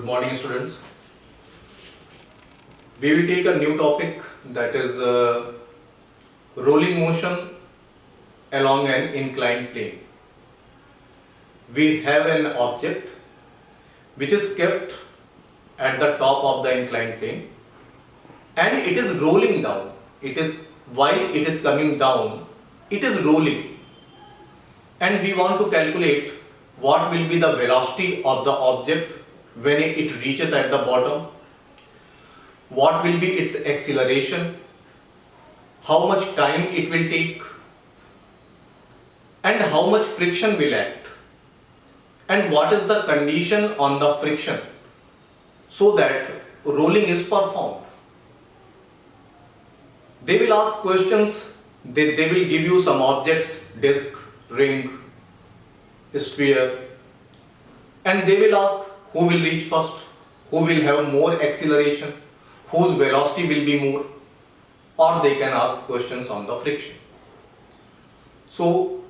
Good morning, students. We will take a new topic, that is rolling motion along an inclined plane. We have an object which is kept at the top of the inclined plane and it is rolling down. While it is coming down, it is rolling, and we want to calculate what will be the velocity of the object when it reaches at the bottom, what will be its acceleration, how much time it will take, and how much friction will act, and what is the condition on the friction so that rolling is performed. They will ask questions, they will give you some objects, disc, ring, sphere, and they will ask who will reach first, who will have more acceleration, whose velocity will be more, or they can ask questions on the friction. So,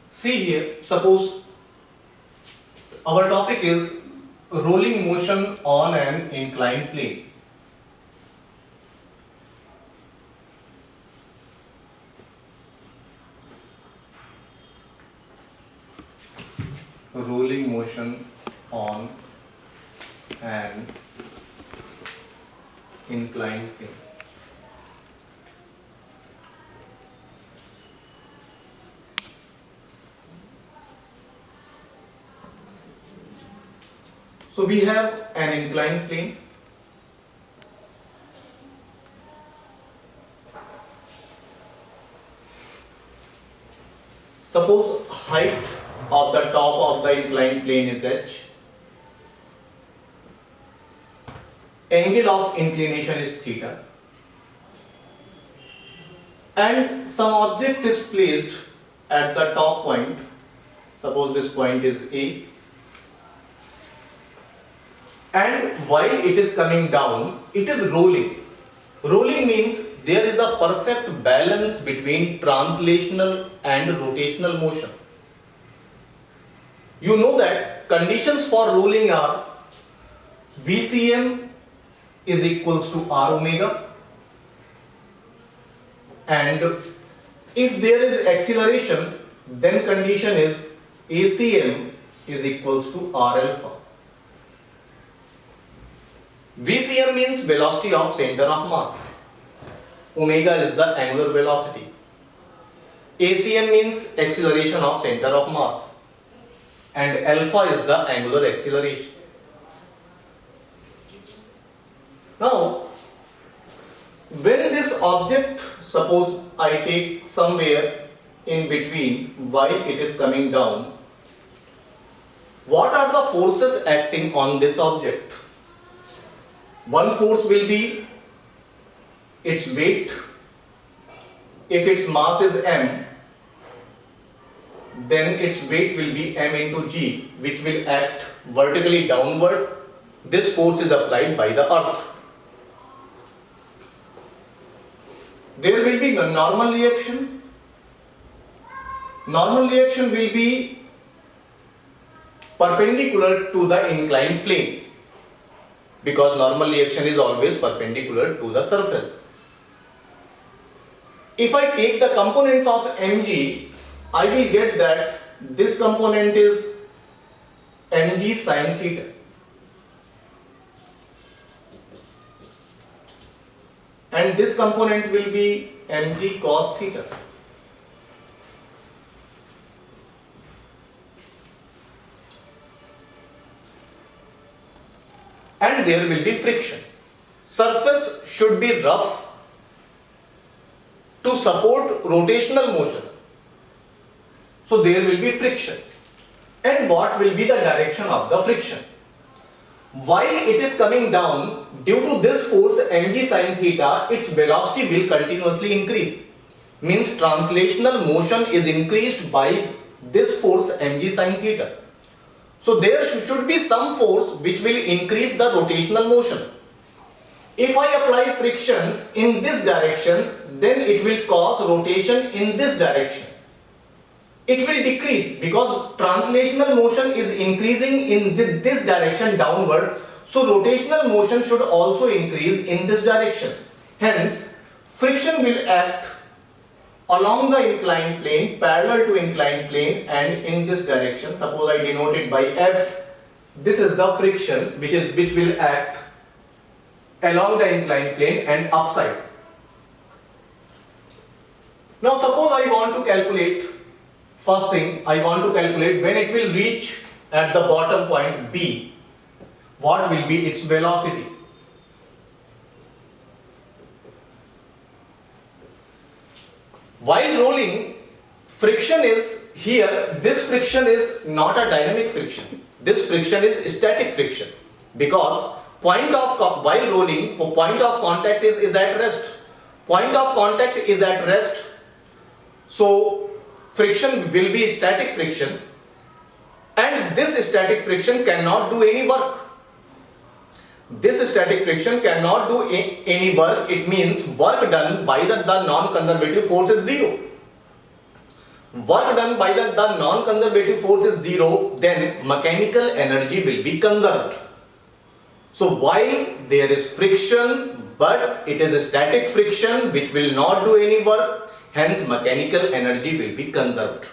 see here, suppose our topic is rolling motion on an inclined plane. Rolling motion on an inclined plane. So we have an inclined plane. Suppose height of the top of the inclined plane is h. Angle of inclination is theta. And some object is placed at the top point. Suppose this point is A. And while it is coming down, it is rolling. Rolling means there is a perfect balance between translational and rotational motion. You know that conditions for rolling are VCM is equals to R omega, and if there is acceleration, then condition is ACM is equals to R alpha. VCM means velocity of center of mass. Omega is the angular velocity. ACM means acceleration of center of mass. And alpha is the angular acceleration. Now, when this object, suppose I take somewhere in between while it is coming down, what are the forces acting on this object? One force will be its weight. If its mass is m, then its weight will be m into g, which will act vertically downward. This force is applied by the earth. There will be a normal reaction. Normal reaction will be perpendicular to the inclined plane, because normal reaction is always perpendicular to the surface. If I take the components of mg, I will get that this component is mg sin theta. And this component will be mg cos theta. And there will be friction. Surface should be rough to support rotational motion. So there will be friction. And what will be the direction of the friction? While it is coming down, due to this force mg sin theta, its velocity will continuously increase. Means translational motion is increased by this force mg sin theta. So there should be some force which will increase the rotational motion. If I apply friction in this direction, then it will cause rotation in this direction. it will decrease because translational motion is increasing in this direction downward. So rotational motion should also increase in this direction. Hence, friction will act along the inclined plane, parallel to inclined plane, and in this direction. Suppose I denote it by F. This is the friction which will act along the inclined plane and upside. Now suppose I want to calculate, first thing I want to calculate when it will reach at the bottom point B, what will be its velocity. While rolling, friction is here, this friction is not a dynamic friction. This friction is static friction because while rolling, point of contact is at rest. Point of contact is at rest. So friction will be static friction, and this static friction cannot do any work. This static friction cannot do any work. It means work done by the non-conservative force is zero. Work done by the non-conservative force is zero, then mechanical energy will be conserved. So while there is friction, but it is a static friction which will not do any work, hence mechanical energy will be conserved.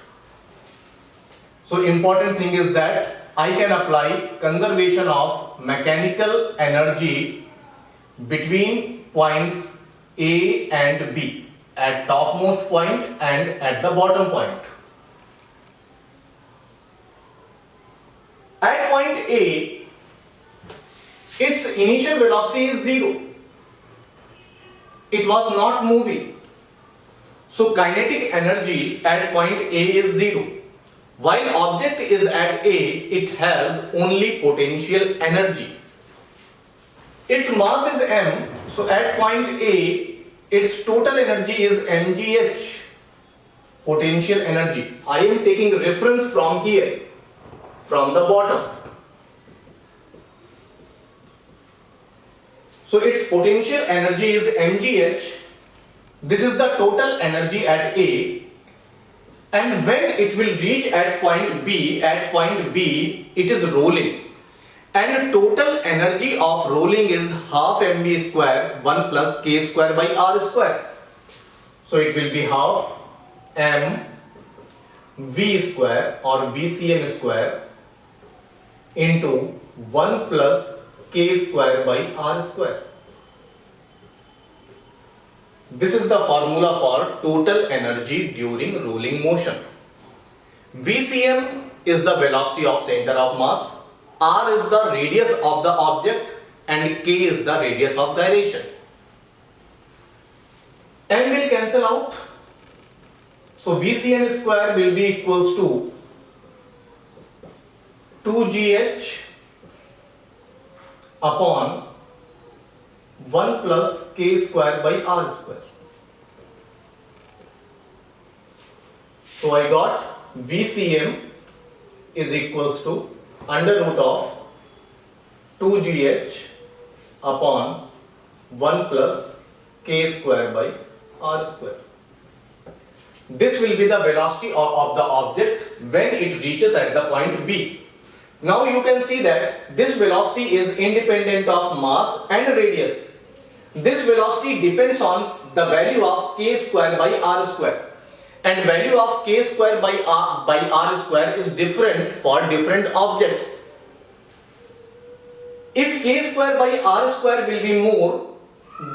So important thing is that I can apply conservation of mechanical energy between points A and B, at topmost point and at the bottom point. At point A, its initial velocity is zero. It was not moving. So kinetic energy at point A is zero. While object is at A, it has only potential energy. Its mass is m, so at point A, its total energy is mgh, potential energy. I am taking reference from here, from the bottom. So its potential energy is mgh. This is the total energy at A. And when it will reach at point B, it is rolling. And total energy of rolling is half mv square 1 plus k square by r square. So it will be half m v square or vcm square into 1 plus k square by r square. This is the formula for total energy during rolling motion. Vcm is the velocity of center of mass, r is the radius of the object, and k is the radius of gyration. M will cancel out. So Vcm square will be equals to 2gh upon 1 plus k square by r square. So I got Vcm is equals to under root of 2gh upon 1 plus k square by r square. This will be the velocity of the object when it reaches at the point B. Now you can see that this velocity is independent of mass and radius. This velocity depends on the value of k square by r square, and value of k square by r square is different for different objects. If k square by r square will be more,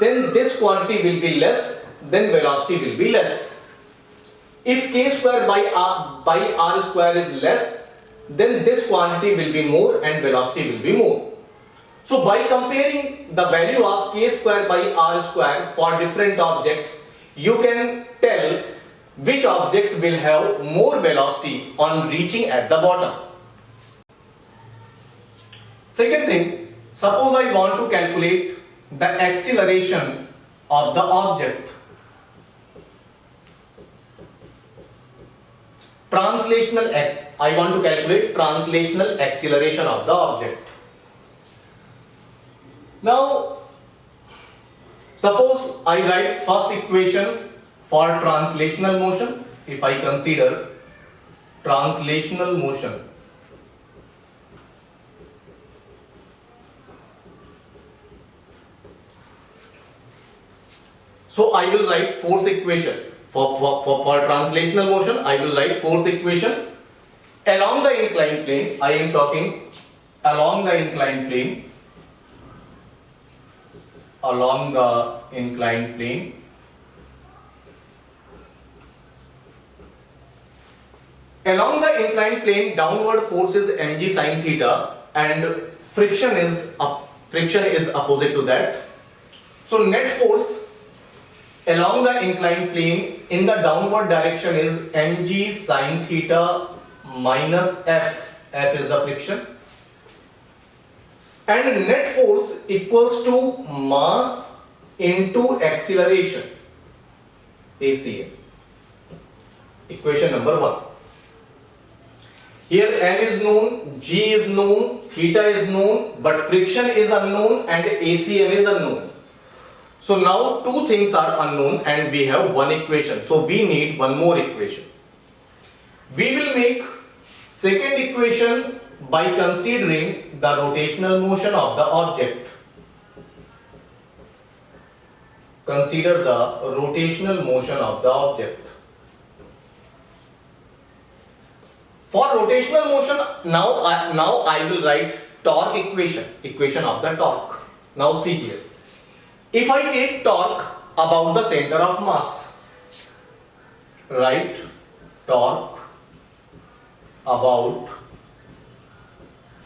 then this quantity will be less, then velocity will be less. If k square by r square is less, then this quantity will be more and velocity will be more. So by comparing the value of k square by r square for different objects, you can tell which object will have more velocity on reaching at the bottom. Second thing, suppose I want to calculate the acceleration of the object. I want to calculate translational acceleration of the object. Now, suppose I write first equation for translational motion. If I consider translational motion. So I will write force equation for translational motion. I will write force equation along the inclined plane. I am talking along the inclined plane. Along the inclined plane. Along the inclined plane, downward force is mg sin theta, and friction is opposite to that. So net force along the inclined plane in the downward direction is mg sin theta minus f. F is the friction. And net force equals to mass into acceleration, ACM. Equation number 1. Here m is known, g is known, theta is known, but friction is unknown and ACM is unknown. So now two things are unknown and we have one equation. So we need one more equation. We will make second equation by considering the rotational motion of the object. Consider the rotational motion of the object. For rotational motion, now I will write torque equation of the torque. Now see here. If I take torque about the center of mass, write torque about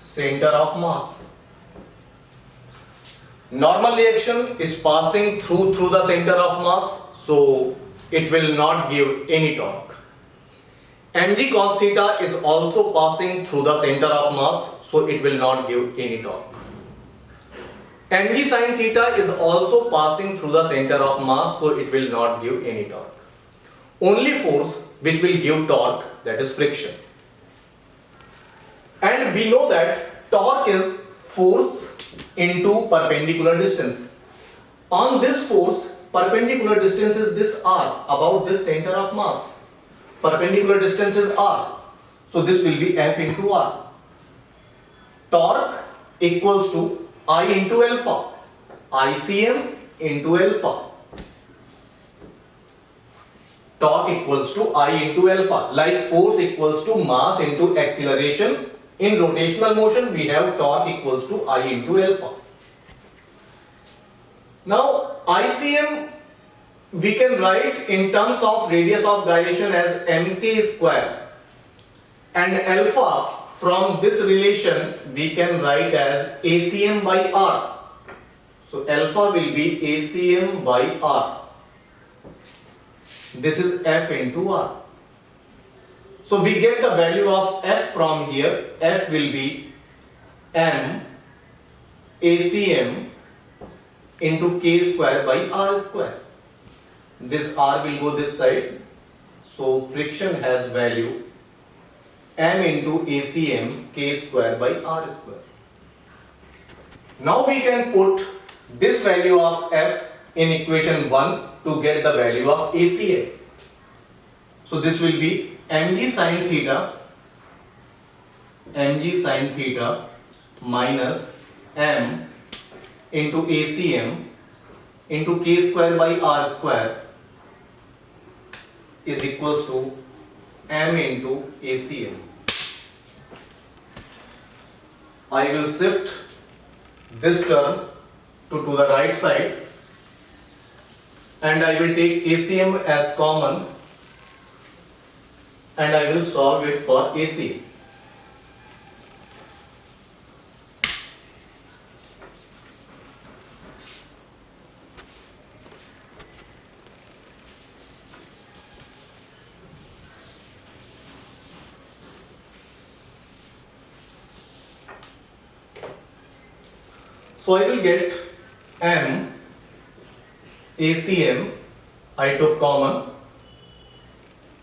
center of mass. Normal reaction is passing through the center of mass, so it will not give any torque. Mg cos theta is also passing through the center of mass, so it will not give any torque. Mg sin theta is also passing through the center of mass, so it will not give any torque. Only force which will give torque, that is friction. And we know that torque is force into perpendicular distance. On this force, perpendicular distance is this r, about this center of mass. Perpendicular distance is r. So this will be F into r. Torque equals to I into alpha. ICM into alpha. Torque equals to I into alpha. Like force equals to mass into acceleration. In rotational motion, we have torque equals to I into alpha. Now, ICM we can write in terms of radius of dilation as mt square, and alpha from this relation we can write as ACM by R. So alpha will be ACM by R. This is F into R. So we get the value of F from here. F will be m ACM into k square by R square. This R will go this side. So friction has value m into ACM k square by R square. Now we can put this value of F in equation 1 to get the value of ACM. So this will be mg sin theta minus m into ACM into k square by R square is equals to m into ACM. I will shift this term to the right side and I will take ACM as common and I will solve it for AC. So I will get m ACM, I took common,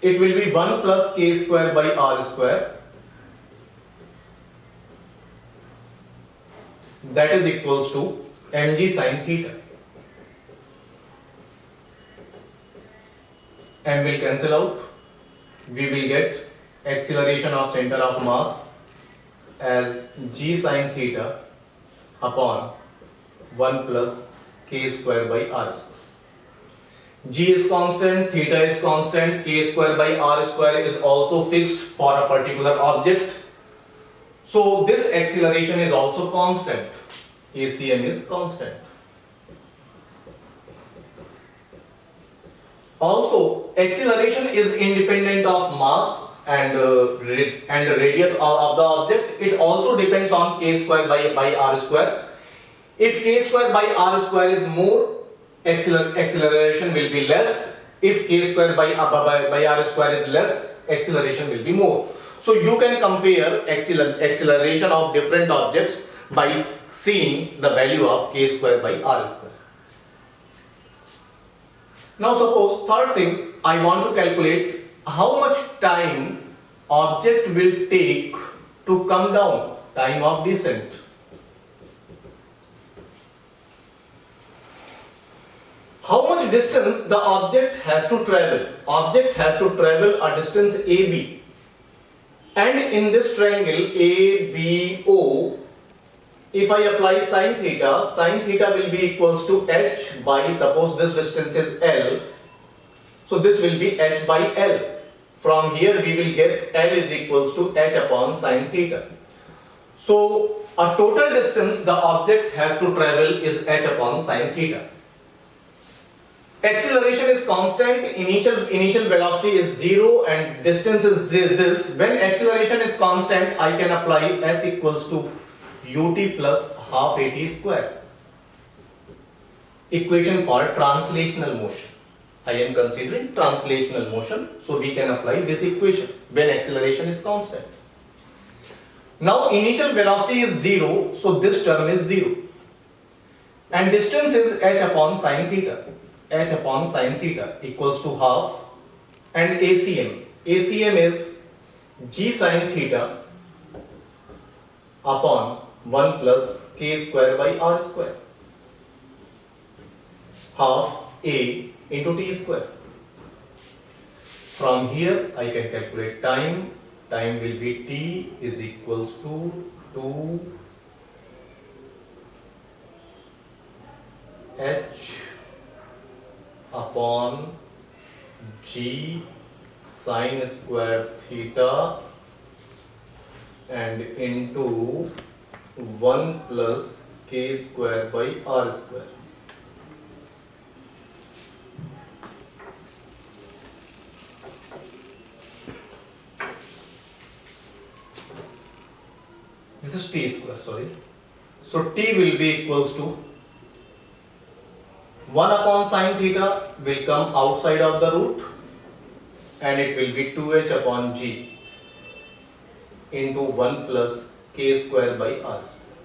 it will be 1 plus k square by R square, that is equals to mg sin theta. M will cancel out, we will get acceleration of center of mass as g sin theta upon 1 plus k square by r square. G is constant, theta is constant, k square by r square is also fixed for a particular object. So this acceleration is also constant. ACM is constant. Also, acceleration is independent of mass and radius of the object. It also depends on k square by r square. If k square by r square is more, acceleration will be less. If k square by r square is less, acceleration will be more. So you can compare acceleration of different objects by seeing the value of k square by r square. Now suppose, third thing, I want to calculate how much time object will take to come down, time of descent. How much distance the object has to travel? Object has to travel a distance AB. And in this triangle ABO, if I apply sin theta will be equals to h by, suppose this distance is L, so this will be h by L. From here we will get L is equals to h upon sin theta. So a total distance the object has to travel is h upon sin theta. Acceleration is constant, initial velocity is 0 and distance is this. When acceleration is constant, I can apply s equals to ut plus half at square. Equation for translational motion. I am considering translational motion, so we can apply this equation when acceleration is constant. Now initial velocity is 0, so this term is 0. And distance is h upon sin theta. H upon sin theta equals to half, and ACM is g sin theta upon 1 plus k square by r square, half a into t square. From here I can calculate time. Time will be t is equals to 2 h upon g sin square theta and into 1 plus k square by r square. This is t square, sorry. So t will be equals to 1 upon sin theta will come outside of the root and it will be 2h upon g into 1 plus k square by r square.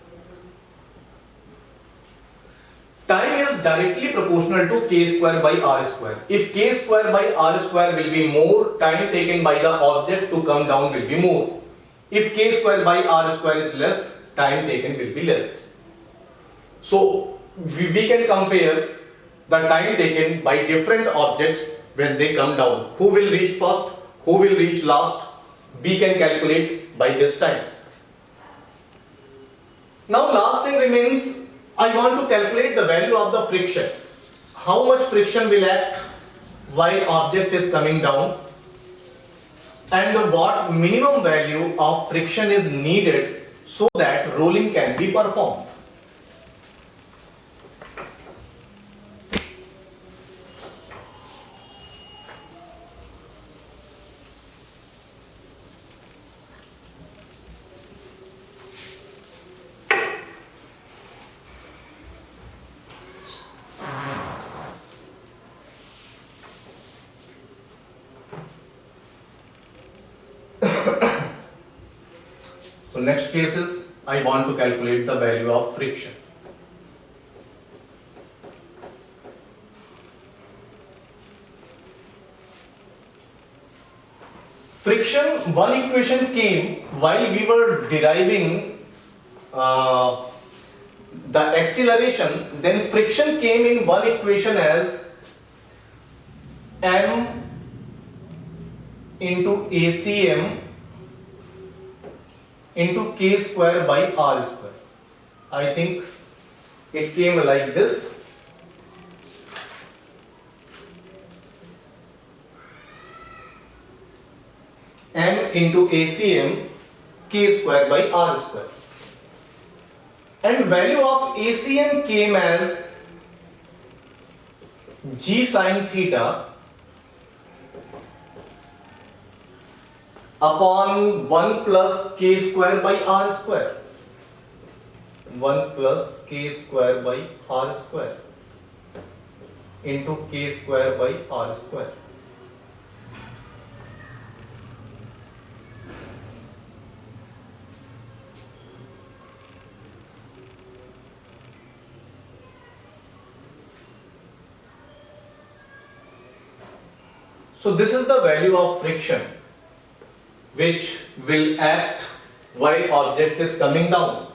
Time is directly proportional to k square by r square. If k square by r square will be more, time taken by the object to come down will be more. If k square by r square is less, time taken will be less. So we can compare the time taken by different objects when they come down. Who will reach first, who will reach last, we can calculate by this time. Now last thing remains, I want to calculate the value of the friction. How much friction will act while object is coming down, and what minimum value of friction is needed so that rolling can be performed. So next case is, I want to calculate the value of friction. Friction, one equation came while we were deriving the acceleration, then friction came in one equation as m into ACM into k square by r square. I think it came like this. M into ACM k square by r square. And value of ACM came as g sin theta upon 1 plus k square by r square. 1 plus k square by r square into k square by r square. So this is the value of friction which will act while object is coming down.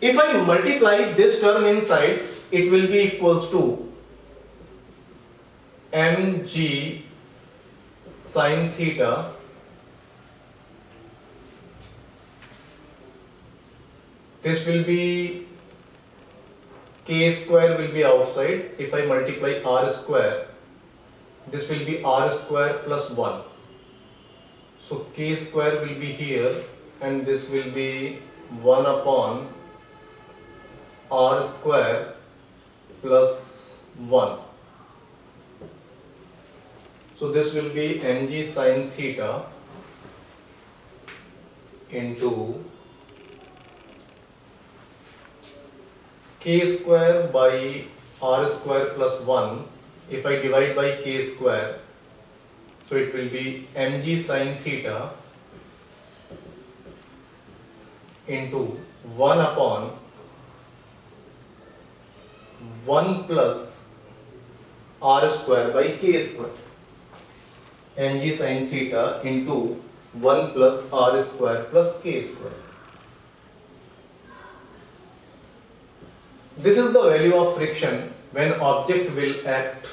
If I multiply this term inside, it will be equals to mg sin theta this will be k square will be outside. If I multiply r square, this will be r square plus 1. So k square will be here and this will be 1 upon r square plus 1. So this will be mg sin theta into k square by r square plus 1. If I divide by k square, so it will be mg sin theta into 1 upon 1 plus r square by k square. Mg sin theta into 1 plus r square plus k square. This is the value of friction when object will act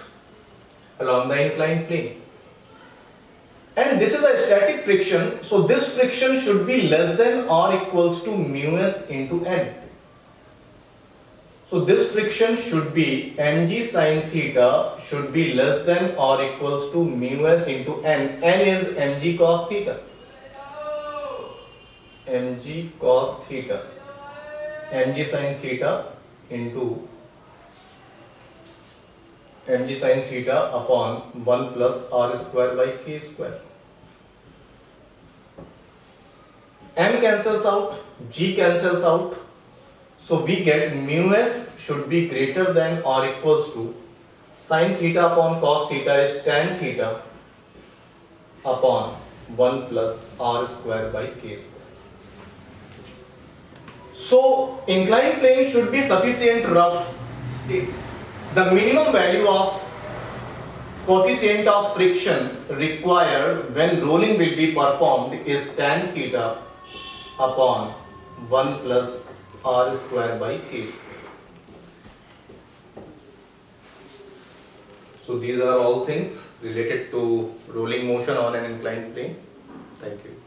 along the inclined plane. And this is a static friction, so this friction should be less than or equals to mu s into n. So this friction should be mg sin theta should be less than or equals to mu s into n. N is mg cos theta. Mg cos theta. Mg sin theta into mg sin theta upon 1 plus r square by k square. M cancels out, g cancels out, so we get mu s should be greater than or equals to sin theta upon cos theta is tan theta upon 1 plus r square by k square. So inclined plane should be sufficient rough. The minimum value of coefficient of friction required when rolling will be performed is tan theta upon 1 plus r square by k square. So these are all things related to rolling motion on an inclined plane. Thank you.